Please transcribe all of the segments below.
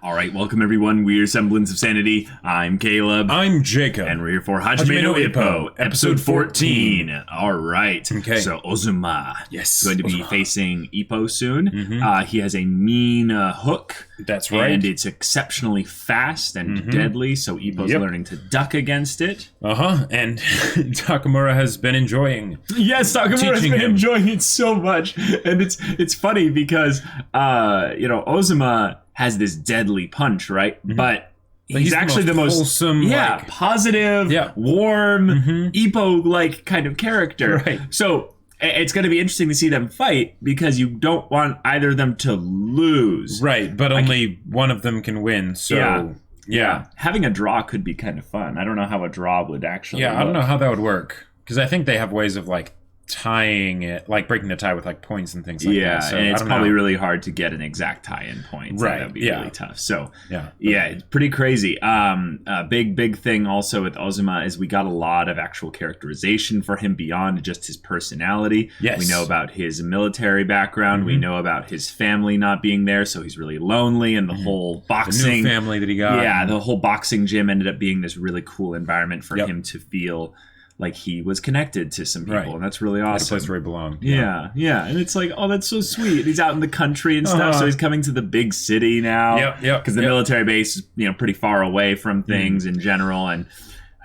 All right, welcome everyone. We're Semblance of Sanity. I'm Caleb. I'm Jacob. And we're here for Hajime no Ippo, episode 14. All right. Okay. So Ozuma Yes, is going to be Ozuma. facing Ippo soon. He has a mean hook. That's right. And it's exceptionally fast and deadly, so Ippo's learning to duck against it. And Takamura has been enjoying. Yes, Takamura's teaching been him. enjoying it so much. And it's funny because, Ozuma has this deadly punch, right? But he's actually the most wholesome, positive, warm, Ippo-like kind of character. Right. So it's going to be interesting to see them fight because you don't want either of them to lose. Right, but only one of them can win, so... Yeah. Having a draw could be kind of fun. I don't know how a draw would actually Yeah, I don't look. know how that would work. Because I think they have ways of, tying it, breaking the tie with, points and things like that. So, and it's I don't probably know. really hard to get an exact tie-in point. So Right, that'd be yeah. really tough. So, Yeah. it's pretty crazy. A big thing also with Ozuma is we got a lot of actual characterization for him beyond just his personality. Yes. We know about his military background. We know about his family not being there, so he's really lonely, and the whole The boxing... new family that he got. Yeah, the whole boxing gym ended up being this really cool environment for him to feel like he was connected to some people, and that's really At a awesome. place where he belonged. Yeah, and it's like, oh, that's so sweet. He's out in the country and stuff, so he's coming to the big city now. Yep. Because the military base is, pretty far away from things in general, and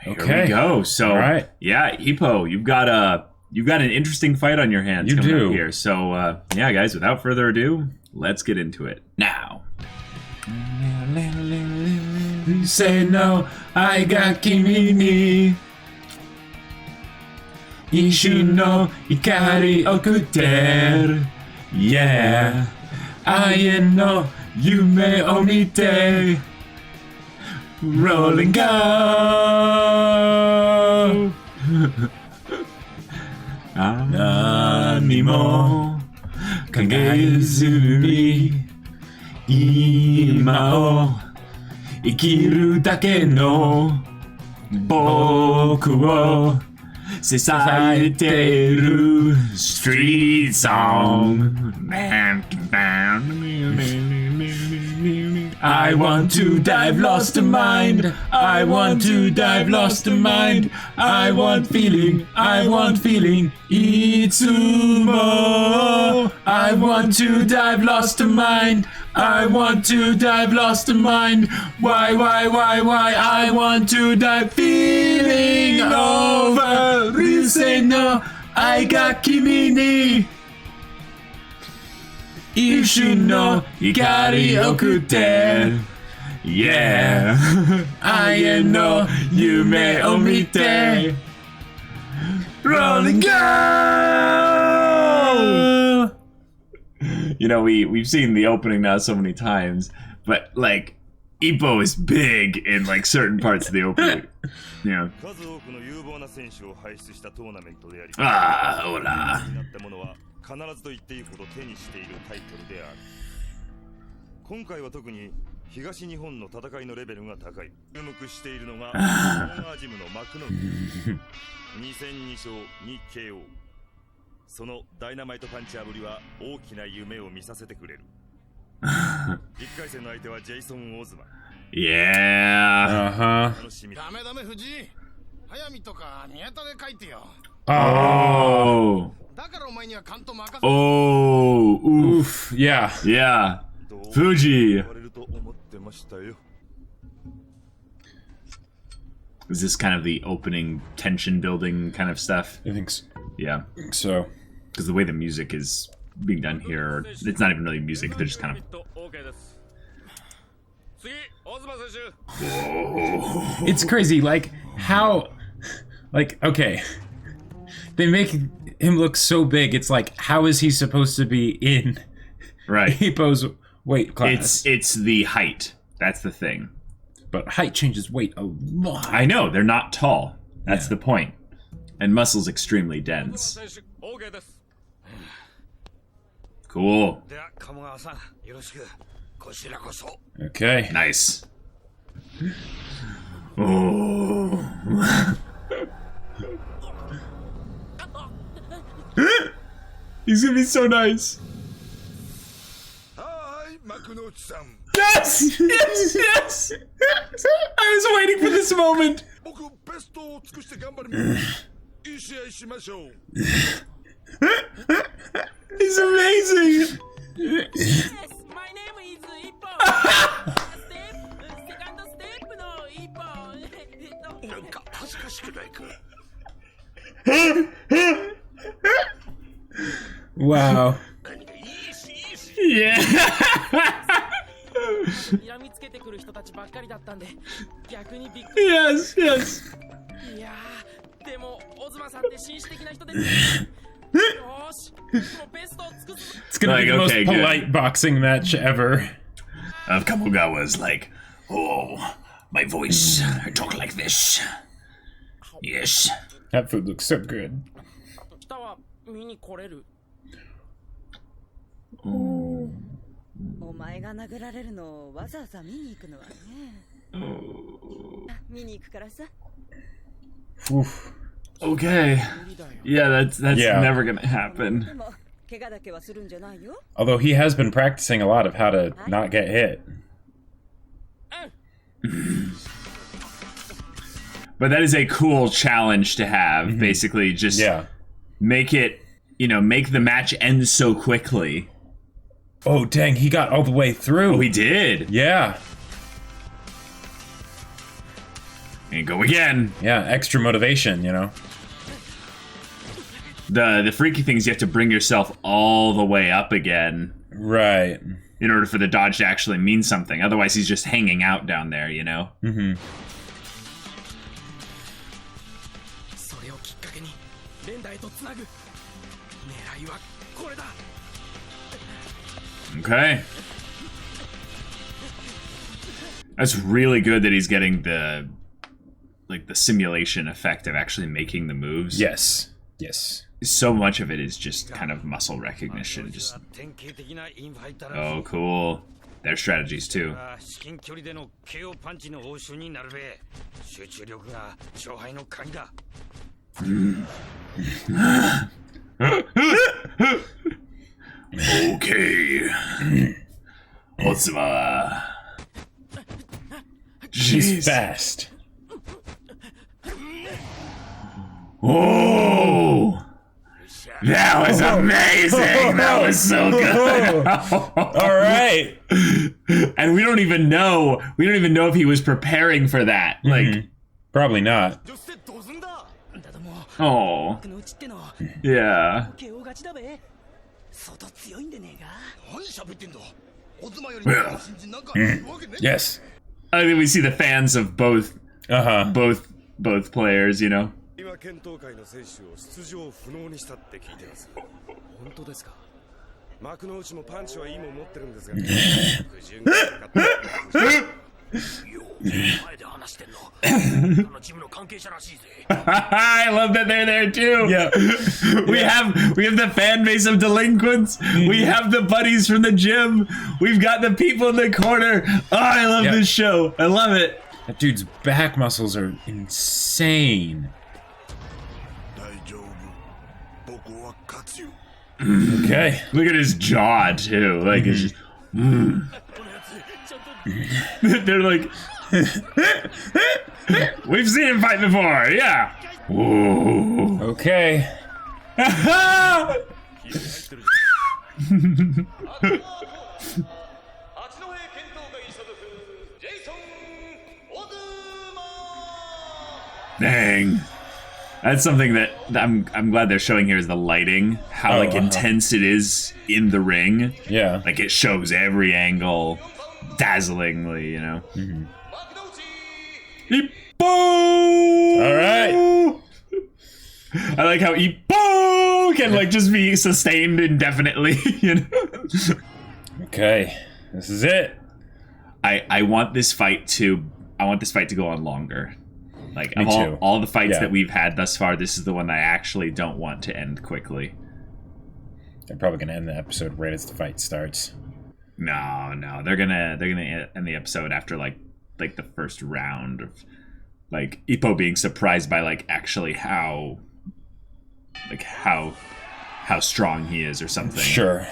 here we go. So, Ippo, you've got an interesting fight on your hands coming up here. So, guys, without further ado, let's get into it now. You say no, I got kimi ni. Ishu no ikari okute. Yeah. Aie no yume o mite. Roll and go. Nani mo kagezu ni ima o ikiru dake no boku wo Sesaiteru street song. I want to dive lost to mind. I want to dive lost to mind. I want feeling. Itsumo. I want to dive lost to mind. I want to dive lost to mind. Why? I want to dive feeling over. You say no, I got kimi ni. Ishu no ikari okute. Yeah. Aie no yume o mite. Roll and go! We've seen the opening now so many times, but Ippo is big in certain parts of the opening. Yeah. Hola. 必ずと言っていいほど手にしているタイトルである。今回は特に東日本の戦いのレベルが高い。注目しているのがアジムの幕の2戦2勝2 KO。そのダイナマイトパンチあぶりは大きな夢を見させてくれる。1回戦の相手はジェイソン・オズマ。Yeah. 楽しみ。ダメ藤井。早見とか宮田で書いてよ。 Oh. だからお前には関東任せ。 Oh. Oof. Yeah. Yeah. Fuji. Is this kind of the opening tension building kind of stuff? I think so. Yeah. So. Because the way the music is being done here, it's not even really music, they're just kind of... Whoa. It's crazy, how... okay. They make him look so big, it's how is he supposed to be in Ippo's weight class? It's the height. That's the thing. But height changes weight a lot. I know, they're not tall. That's the point. And muscle's extremely dense. Cool. Okay. Nice. Oh. He's gonna be so nice. Hi, 幕の内さん。Yes! Yes! Yes! I was waiting for this moment. He's amazing. Yes, my name is Ippo. Second step no Ippo. Wow. Yeah. 睨みつけてくる人たちばっかりだったんで逆にびっくり。 Yes, yes. いやーでもオズマさんって紳士的な人ですね。よーし、もうベストを尽くす。 It's gonna be the most polite boxing match ever. Kamogawa's like, oh, my voice, I talk like this. Yes. That food looks so good. 北は見に来れる。お前が殴られるのをわざわざ見に行くのはね。見に行くからさ。 Oof. Okay. Yeah, that's Yeah. never gonna happen. でも怪我だけはするんじゃないよ。 Although he has been practicing a lot of how to not get hit. But that is a cool challenge to have. Basically, just make it, make the match end so quickly. Oh, dang, he got all the way through. Oh, he did. Yeah. And go again. Yeah, extra motivation, The freaky thing is you have to bring yourself all the way up again. Right. In order for the dodge to actually mean something. Otherwise, he's just hanging out down there, Mm-hmm. それをきっかけに連打へとつなぐ。狙いはこれだ。 Okay. That's really good that he's getting the simulation effect of actually making the moves. Yes. Yes. So much of it is just kind of muscle recognition. Just oh, cool. Their strategies too. Okay. Ozuma. She's fast. Oh! That was amazing! That was so good! All right. And we don't even know if he was preparing for that. Like, probably not. Oh. Yeah. Yes. I think we see the fans of both both players, 今検討会の選手を出場不能にしたって聞いてます。本当ですか？幕の内もパンチはいいもん持ってるんですが、不純がかかって前で話してんの。このチームの関係者らしいぜ。I love that they're there too. Yeah. We have the fan base of delinquents. We have the buddies from the gym. We've got the people in the corner. Oh, I love this show. I love it. That dude's back muscles are insane. Okay. Look at his jaw too. Like it's just. They're like. We've seen him fight before. Yeah. Whoa. Okay. Dang. That's something that I'm glad they're showing here is the lighting, how intense it is in the ring. Yeah. Like it shows every angle dazzlingly, Ippo! All right. I like how Ippo can just be sustained indefinitely, Okay. This is it. I want this fight to go on longer. Like Me too. all the fights that we've had thus far, this is the one I actually don't want to end quickly. They're probably gonna end the episode right as the fight starts. No, they're gonna end the episode after like the first round of Ippo being surprised by actually how strong he is or something. Sure.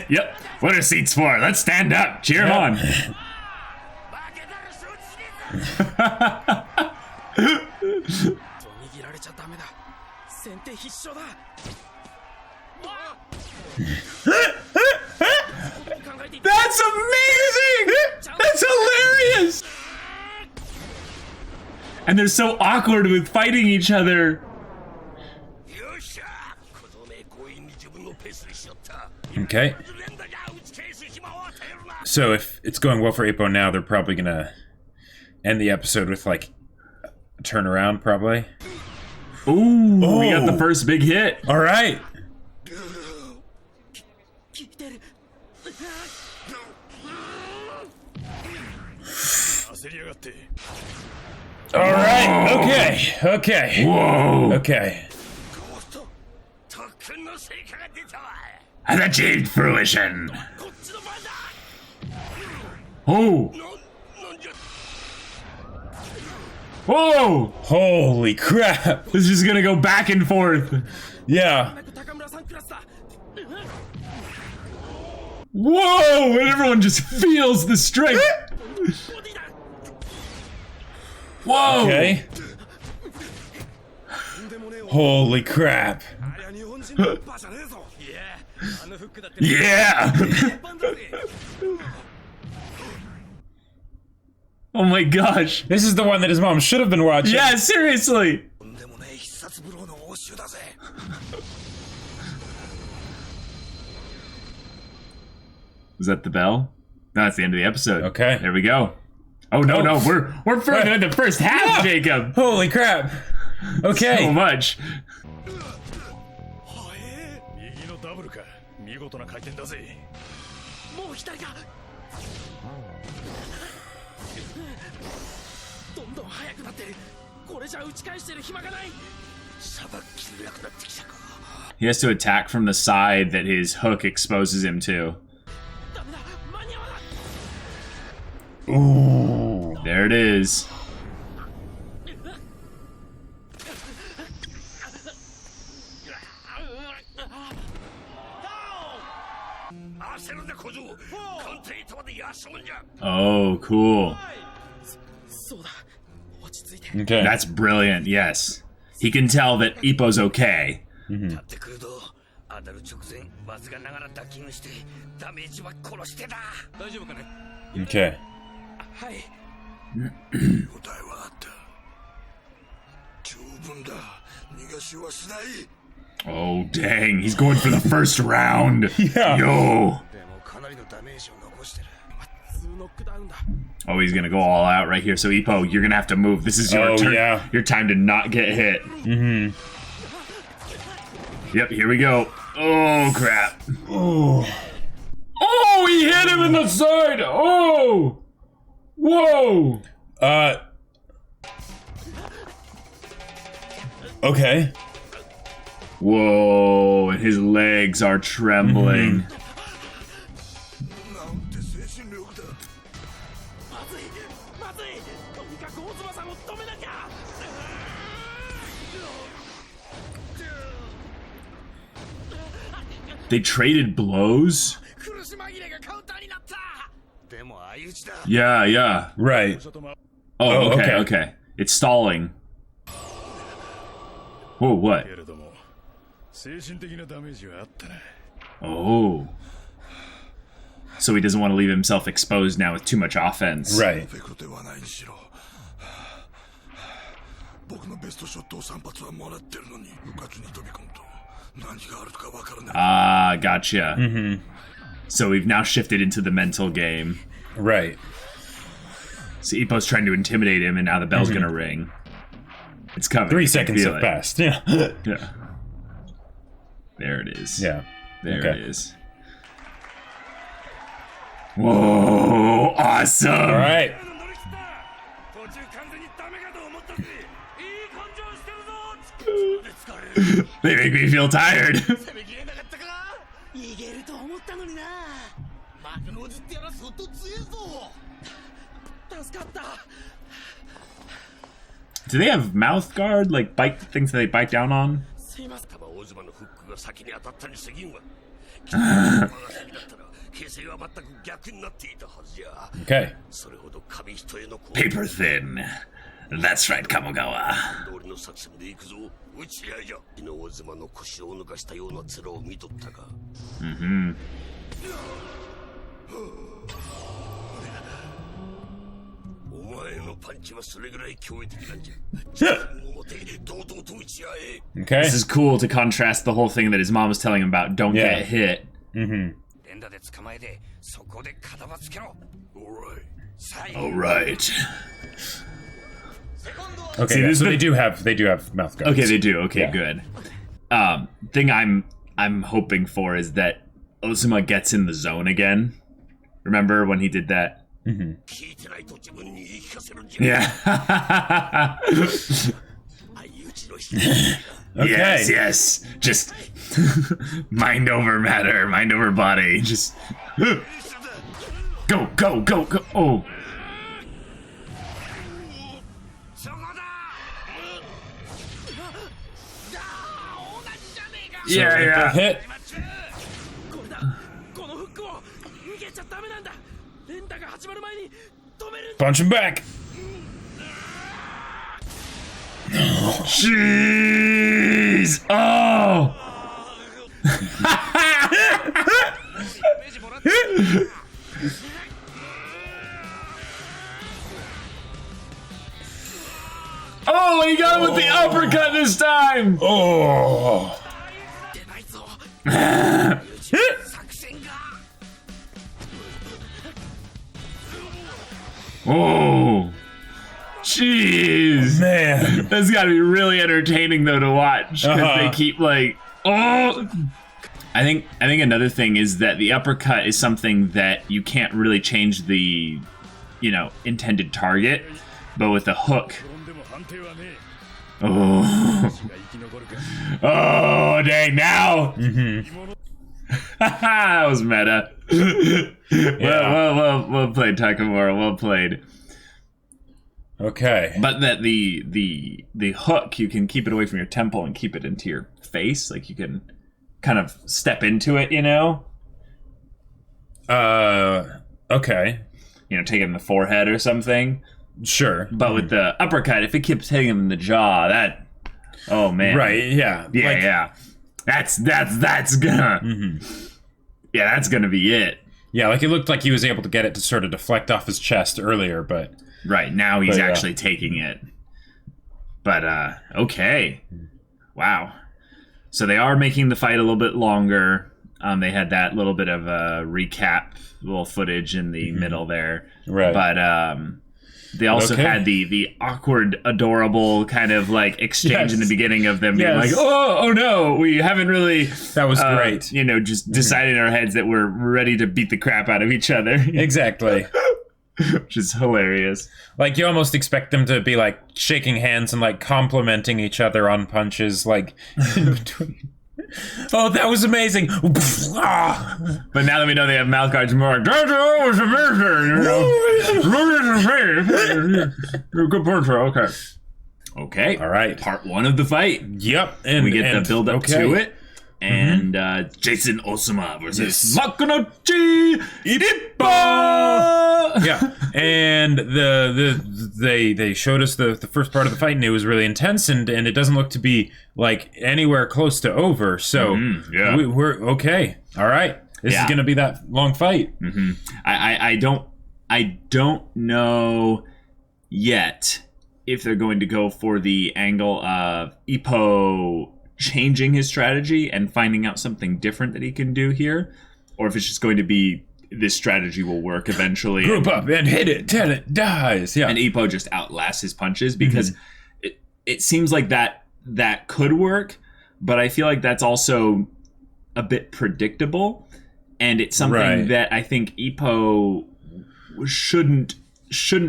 Yep. What are seats for? Let's stand up. Cheer him on. 逃げられちゃダメだ。先手必勝だ。That's amazing! That's hilarious! And they're so awkward with fighting each other. Okay. So if it's going well for Ippo now, they're probably gonna end the episode with like a turnaround, probably. Ooh, we got the first big hit. All right. All right. Okay. Okay. Whoa. Okay. Has achieved fruition. Oh. Whoa! Holy crap! This is just gonna go back and forth. Yeah. Whoa! And everyone just feels the strength. Whoa! Okay. Holy crap! Yeah! Oh my gosh! This is the one that his mom should have been watching. Yeah, seriously! Is that the bell? No, that's the end of the episode. Okay. There we go. Oh no, no, we're further in the first half, Yeah. Jacob! Holy crap! Okay. So much. 右のダブルか。見事な回転だぜ。もう左か。どんどん速くなってる。これじゃ打ち返してる暇がない。さばきづらくなってきたか。 He has to attack from the side that his hook exposes him to. ダメだ、間に合わない。 Ooh. There it is. Oh, cool. そうだ。落ち着いて。 Okay. That's brilliant, yes. He can tell that Ippo's okay. 立ってくると当たる直前わずかながらダッキングしてダメージは殺してだ。大丈夫かね。 Okay. はい。答えはあった。十分だ。逃がしはしない。 Oh, dang. He's going for the first round. Yeah. Yo. でもかなりのダメージを残してる。 ノックダウンだ。 Oh, he's gonna go all out right here. So, Ippo, you're gonna have to move. This is your Oh, turn. yeah. Your time to not get hit. Mm-hmm. Yep, here we go. Oh, crap. Oh. Oh, he hit him in the side. Oh. Whoa. Okay. Whoa, and his legs are trembling. なんて精神力だ。まずい、まずい。とにかくオズマさんを止めなきゃ。 They traded blows? 苦し紛れがカウンターになった。でも相打ちだ。 Yeah, yeah. Right. Oh, Oh, okay, okay. okay. It's stalling. Whoa, what? けれども精神的なダメージはあったね。 Oh. So he doesn't want to leave himself exposed now with too much offense. Right. ペコではないにしろ。僕のベストショットを3発はもらってるのに、うかつに飛び込むと何があるかわからない。 Ah, gotcha. Mm-hmm. So we've now shifted into the mental game. Right. So Ippo's trying to intimidate him, and now the bell's gonna ring. It's coming. 3 You can seconds feel have it. passed. Yeah. Yeah. There it is. Yeah. There Okay. it is. Whoa! Awesome! All right. 途中完全にダメかと思ったぜ。いい感情してるぞ。 They make me feel tired. 攻めきれなかったか。逃げると思ったのにな。幕の内ってやら相当強いぞ。助かった。 Do they have mouth guard, like bite things that they bite down on? すいません。多分オズマのフックが先に当たったに過ぎんわ。Okay. Paper thin. That's right, Kamogawa. Mm-hmm. Okay. This is cool to contrast the whole thing that his mom was telling him about. Don't get hit. Mm-hmm. All right. Okay, See, so they do have mouth guards. Okay, they do. Okay, good. Thing I'm hoping for is that Ozuma gets in the zone again. Remember when he did that? Mm-hmm. Yeah. Okay. Yes. Just mind over matter, mind over body. Just go. Oh. Yeah. Hit. Punch him back. Jeez. Oh. Oh, he got him with the uppercut this time. Oh. Oh, jeez, man, that's got to be really entertaining though to watch because they keep like, oh. I think another thing is that the uppercut is something that you can't really change the, intended target, but with the hook. Oh, oh, dang! Now, that was meta. Well played, Takamura. Well played. Okay. But that the hook, you can keep it away from your temple and keep it into your face. Like you can kind of step into it, Okay. Take it in the forehead or something. Sure. But with the uppercut, if it keeps hitting him in the jaw, that. Oh man. Right. Yeah. Yeah. That's gonna. Yeah, that's gonna be it. Yeah, like it looked like he was able to get it to sort of deflect off his chest earlier, but right now he's actually taking it. But okay, wow. So they are making the fight a little bit longer. They had that little bit of a recap, little footage in the middle there, right? But they also had the awkward, adorable kind of like exchange in the beginning of them being like, oh no, we haven't really. That was great. Just decided in our heads that we're ready to beat the crap out of each other. Exactly. Which is hilarious. Like you almost expect them to be like shaking hands and like complimenting each other on punches, like in between. Oh, that was amazing! But now that we know they have mouth guards, more like, that was amazing! Good puncher, okay. Okay. All right. Part 1 of the fight. Yep. And we get the build up to it. And Jason Ozuma versus Makunochi Ippo! Yeah. And they showed us the first part of the fight, and it was really intense, and it doesn't look to be like anywhere close to over. So we're okay. All right. This is gonna be that long fight. I don't know yet if they're going to go for the angle of Ippo changing his strategy and finding out something different that he can do here, or if it's just going to be this strategy will work eventually. Group up and hit it till it dies. Yeah. And Ippo just outlasts his punches because it seems like that could work, but I feel like that's also a bit predictable, and it's something that I think Ippo shouldn't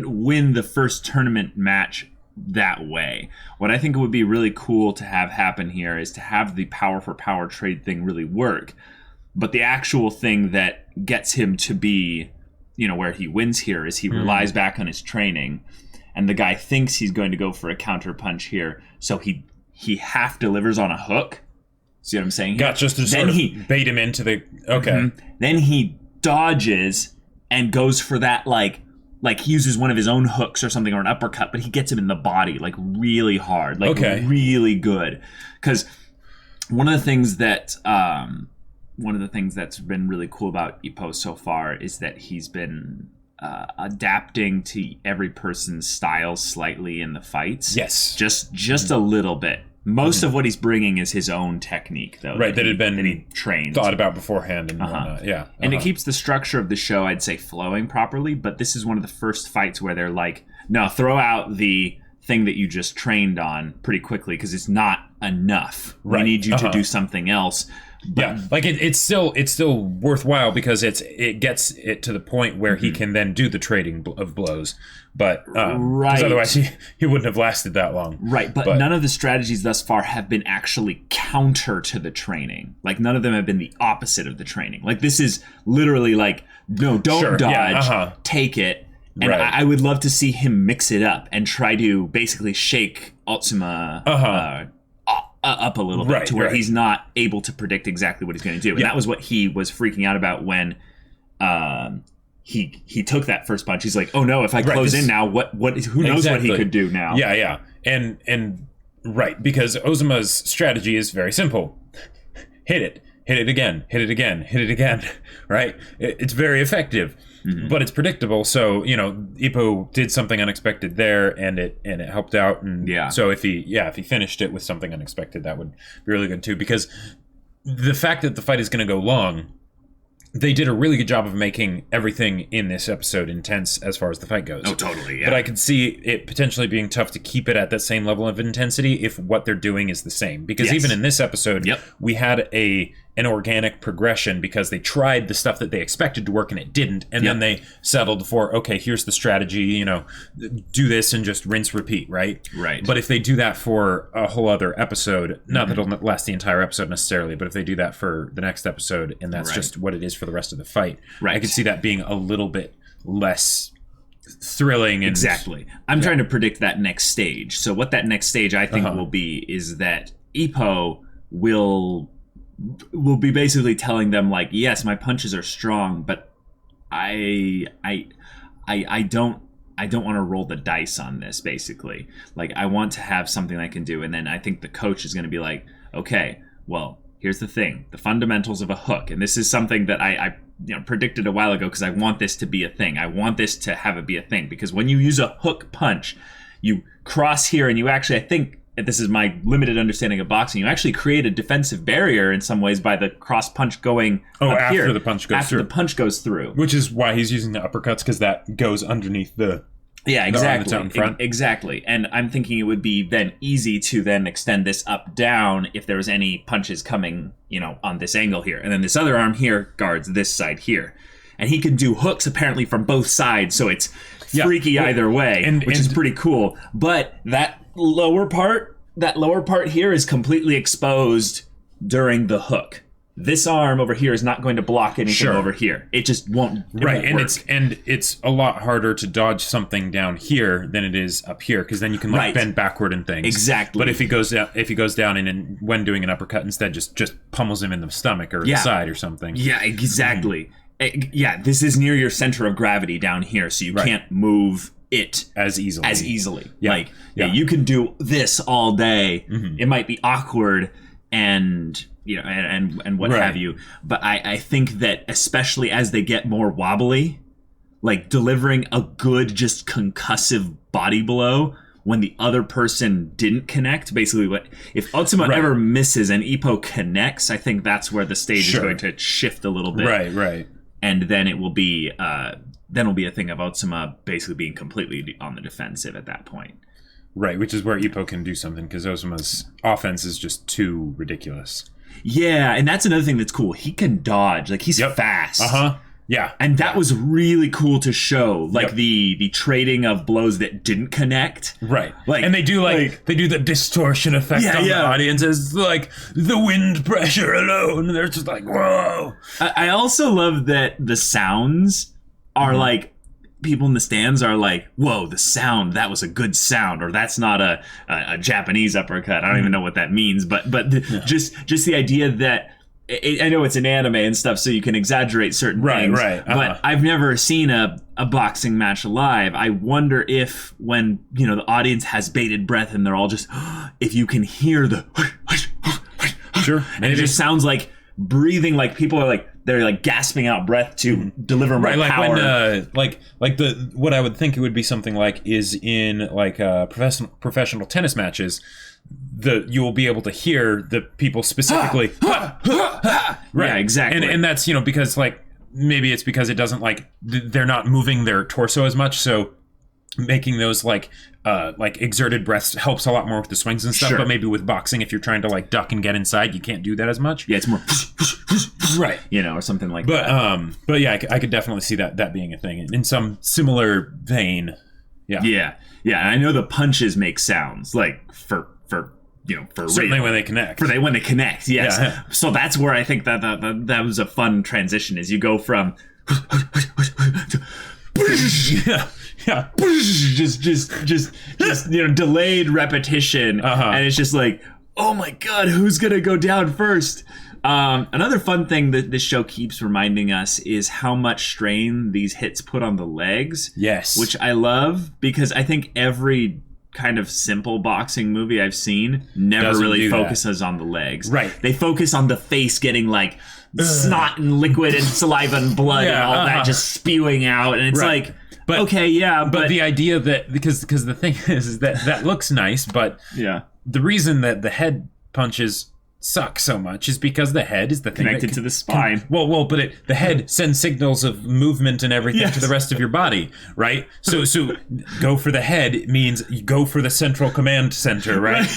win the first tournament match that way. What I think would be really cool to have happen here is to have the power for power trade thing really work, but the actual thing that gets him to be, where he wins here is he relies back on his training, and the guy thinks he's going to go for a counter punch here, so he half delivers on a hook See what I'm saying? Got just to sort of bait him into the... Okay. Mm-hmm. Then he dodges and goes for that, like he uses one of his own hooks or something, or an uppercut, but he gets him in the body, like, really hard. Like, really good. Because one of the things that's been really cool about Ippo so far is that he's been adapting to every person's style slightly in the fights. Yes. Just a little bit. Most of what he's bringing is his own technique, though. Right, that he trained. Thought about beforehand and whatnot, yeah. And it keeps the structure of the show, I'd say, flowing properly, but this is one of the first fights where they're like, no, throw out the thing that you just trained on pretty quickly, because it's not enough. Right. We need you to do something else. But, like it's still worthwhile because it gets it to the point where he can then do the trading of blows, but right, otherwise he wouldn't have lasted that long. Right, but none of the strategies thus far have been actually counter to the training. Like none of them have been the opposite of the training. Like this is literally like, no, don't dodge, take it. And I would love to see him mix it up and try to basically shake Ozuma up a little bit to where he's not able to predict exactly what he's going to do. And that was what he was freaking out about when he took that first punch. He's like, oh no, if I close in now, who knows what he could do now? Yeah. And right, because Ozuma's strategy is very simple. Hit it again, right? It's very effective. Mm-hmm. But it's predictable, so Ippo did something unexpected there, and it helped out. And so if he finished it with something unexpected, that would be really good too. Because the fact that the fight is going to go long, they did a really good job of making everything in this episode intense as far as the fight goes. Oh, totally, yeah. But I could see it potentially being tough to keep it at that same level of intensity if what they're doing is the same. Because even in this episode, we had an organic progression because they tried the stuff that they expected to work and it didn't. And then they settled for, okay, here's the strategy, do this and just rinse, repeat, right? Right. But if they do that for a whole other episode, not that it'll last the entire episode necessarily, but if they do that for the next episode and that's just what it is for the rest of the fight, I could see that being a little bit less thrilling. And, exactly. I'm trying to predict that next stage. So what that next stage I think will be is that Ippo will be basically telling them like, yes, my punches are strong, but I don't want to roll the dice on this, basically. Like, I want to have something I can do. And then I think the coach is going to be like, okay, well, here's the thing, the fundamentals of a hook. And this is something that I predicted a while ago because I want this to be a thing. I want this to have it be a thing. Because when you use a hook punch, you cross here and you actually, I think, and this is my limited understanding of boxing, you actually create a defensive barrier in some ways by the cross punch going up after here. The punch goes after through. The punch goes through. Which is why he's using the uppercuts, because that goes underneath the... Yeah, exactly. The arm that's out in front. Exactly. And I'm thinking it would be then easy to then extend this up down if there was any punches coming, on this angle here. And then this other arm here guards this side here. And he can do hooks apparently from both sides, so it's freaky either way, which is pretty cool. But that lower part here is completely exposed during the hook. This arm over here is not going to block anything over here. It just won't. Right, and it's a lot harder to dodge something down here than it is up here, because then you can bend backward and things. Exactly. But if he goes down and when doing an uppercut instead just pummels him in the stomach or the side or something. Yeah, exactly. This is near your center of gravity down here, so you can't move it as easily. Yeah. You can do this all day. Mm-hmm. It might be awkward and and what have you, but I think that especially as they get more wobbly, like delivering a good just concussive body blow when the other person didn't connect, basically what if Ozuma ever misses and Ippo connects, I think that's where the stage is going to shift a little bit. Right. And then it will be a thing of Ozuma basically being completely on the defensive at that point. Right, which is where Ippo can do something, because Ozuma's offense is just too ridiculous. Yeah, and that's another thing that's cool. He can dodge. Like, he's fast. Yeah. And that was really cool to show, like the trading of blows that didn't connect. Right. And they do the distortion effect on the audience as like the wind pressure alone. And they're just like, whoa. I also love that the sounds are like people in the stands are like, whoa, the sound, that was a good sound, or that's not a Japanese uppercut. I don't even know what that means, but just the idea that I know it's an anime and stuff, so you can exaggerate certain things. Right. But I've never seen a boxing match live. I wonder if when, you know, the audience has bated breath and they're all just, if you can hear the, sure, and it just sounds like breathing, like people are like, they're like gasping out breath to deliver more power. When, like the what I would think it would be something like is in like professional tennis matches. You will be able to hear the people specifically. Right. Yeah, exactly. And that's, you know, because like maybe it's because it doesn't like they're not moving their torso as much, so making those like exerted breaths helps a lot more with the swings and stuff. Sure. But maybe with boxing, if you're trying to like duck and get inside, you can't do that as much. Yeah, it's more right, you know, or something like that. But yeah, I could definitely see that being a thing in some similar vein. Yeah. And I know the punches make sounds like for you know, for certainly radio. When they connect. When they connect, yes. Yeah. So that's where I think that was a fun transition. Is you go from just you know, delayed repetition, and it's just like, oh my god, who's gonna go down first? Another fun thing that this show keeps reminding us is how much strain these hits put on the legs. Yes, which I love, because I think every kind of simple boxing movie I've seen never really focuses on the legs. Right. They focus on the face getting like snot and liquid and saliva and blood and all that just spewing out, and it's like, but, okay, yeah, but the idea that because the thing is that looks nice, but yeah, the reason that the head punches suck so much is because the head is the thing connected to the spine. But the head sends signals of movement and everything to the rest of your body, right? So go for the head means you go for the central command center, right?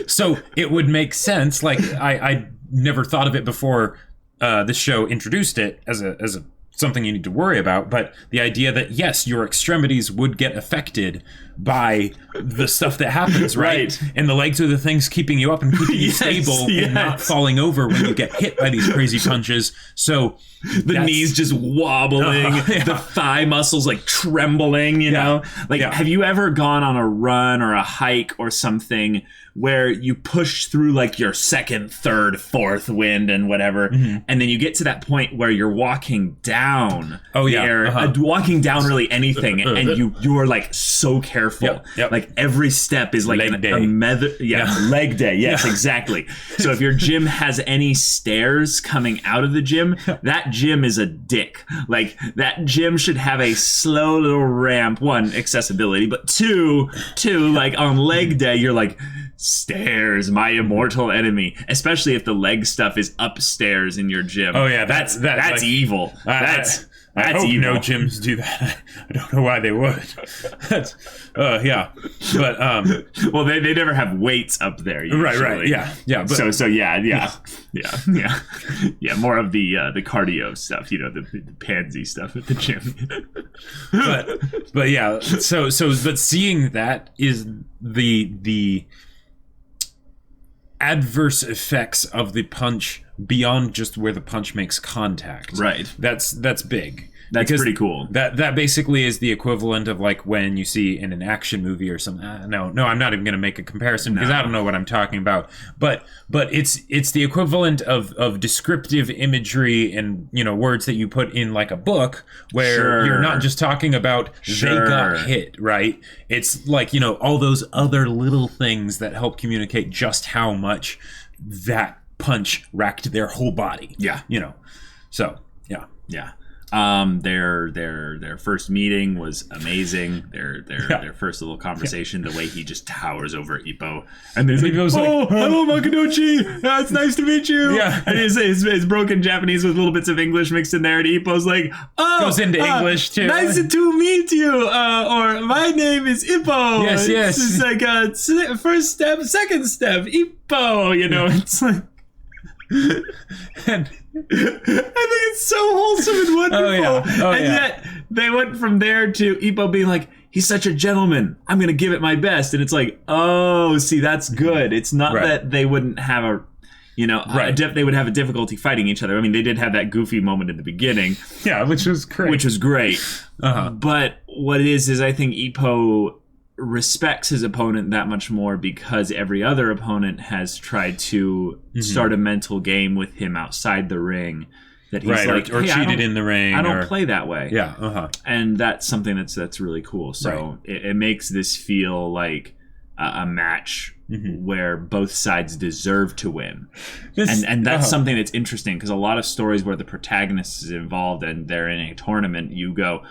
So it would make sense. Like I never thought of it before this show introduced it as a something you need to worry about, but the idea that yes, your extremities would get affected by the stuff that happens, right? And the legs are the things keeping you up and keeping you stable and not falling over when you get hit by these crazy punches. So the knees just wobbling, the thigh muscles like trembling, you know? Like, have you ever gone on a run or a hike or something where you push through like your second, third, fourth wind and whatever, and then you get to that point where you're walking down walking down really anything, and you are like so careful. Like every step is like leg day. Leg day. Yes, exactly. So if your gym has any stairs coming out of the gym, that gym is a dick. Like that gym should have a slow little ramp. One, accessibility, but two, like on leg day, you're like, stairs, my immortal enemy. Especially if the leg stuff is upstairs in your gym. Oh yeah, that's like, evil. That's evil. No gyms do that. I don't know why they would. That's but well, they never have weights up there usually. Right, yeah. But, so more of the cardio stuff, you know, the pansy stuff at the gym. but yeah, but seeing that is the adverse effects of the punch beyond just where the punch makes contact. Right. That's big. That's pretty cool. That basically is the equivalent of like when you see in an action movie or something. No, I'm not even going to make a comparison because I don't know what I'm talking about. But it's the equivalent of descriptive imagery and, you know, words that you put in like a book where you're not just talking about they got hit, right? It's like, you know, all those other little things that help communicate just how much that punch racked their whole body. Yeah. You know. So, yeah. Yeah. Their first meeting was amazing. Their first little conversation, the way he just towers over Ippo, and then Ippo's like, hello Makunochi, it's nice to meet you. Yeah, and his broken Japanese with little bits of English mixed in there, and Ippo's like, goes into English too. Nice to meet you, or my name is Ippo. Yes. It's like first step, second step, Ippo. You know, it's like. And I think it's so wholesome and wonderful. Yet they went from there to Ippo being like, he's such a gentleman, I'm gonna give it my best. And it's like, oh, see, that's good. It's not that they wouldn't have you know, they would have a difficulty fighting each other. I mean, they did have that goofy moment in the beginning. Yeah, which was great. But what it is I think Ippo respects his opponent that much more because every other opponent has tried to start a mental game with him outside the ring. That he's like, or cheated in the ring. I don't play that way. Yeah, and that's something that's really cool. So it makes this feel like a match where both sides deserve to win. And that's something that's interesting because a lot of stories where the protagonist is involved and they're in a tournament, you go,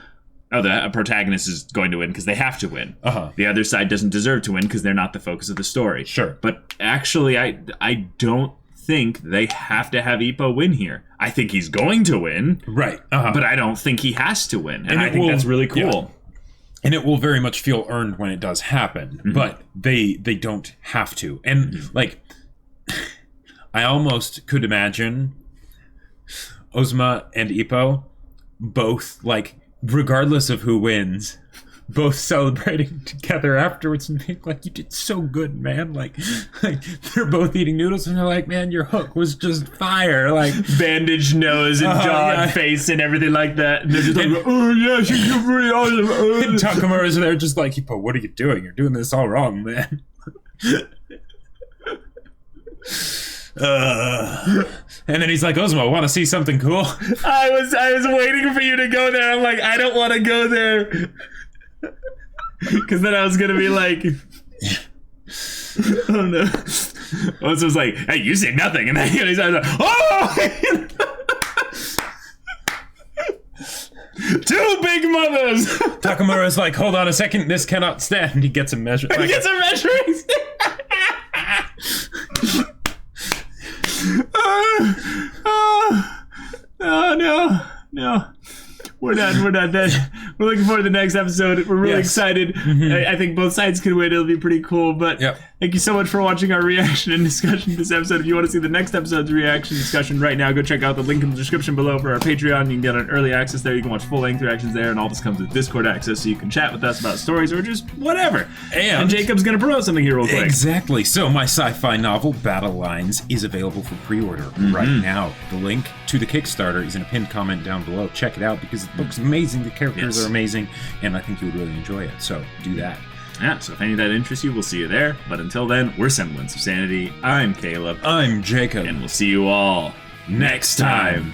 oh, the protagonist is going to win because they have to win. The other side doesn't deserve to win because they're not the focus of the story. Sure. But actually, I don't think they have to have Ippo win here. I think he's going to win. Right. But I don't think he has to win. And I think that's really cool. Yeah. And it will very much feel earned when it does happen. But they don't have to. And, like, I almost could imagine Ozuma and Ippo both, like, regardless of who wins, both celebrating together afterwards and being like, you did so good, man. Like they're both eating noodles and they're like, man, your hook was just fire. Like bandaged nose and jawed face and everything like that. And they're just like, oh yeah, you're pretty awesome. And Takamura's there just like, Ippo, what are you doing? You're doing this all wrong, man. And then he's like, Ozuma, want to see something cool? I was waiting for you to go there. I'm like, I don't want to go there. Because then I was going to be like, oh no. Ozuma's like, hey, you say nothing. And then he's like, oh! Two big mothers! Takamura's like, hold on a second, this cannot stand. He gets a measure. He gets a measuring stick. Oh, no. We're done. We're looking forward to the next episode. We're really excited. I think both sides can win. It'll be pretty cool. But thank you so much for watching our reaction and discussion to this episode. If you want to see the next episode's reaction discussion right now, go check out the link in the description below for our Patreon. You can get an early access there. You can watch full-length reactions there. And all this comes with Discord access, so you can chat with us about stories or just whatever. And Jacob's going to promote something here real quick. Exactly. So my sci-fi novel, Battle Lines, is available for pre-order right now. The link to the Kickstarter is in a pinned comment down below. Check it out because the book's amazing. The characters are amazing. And I think you would really enjoy it. So do that. Yeah, so if any of that interests you, we'll see you there. But until then, we're Semblance of Sanity. I'm Caleb. I'm Jacob. And we'll see you all next time.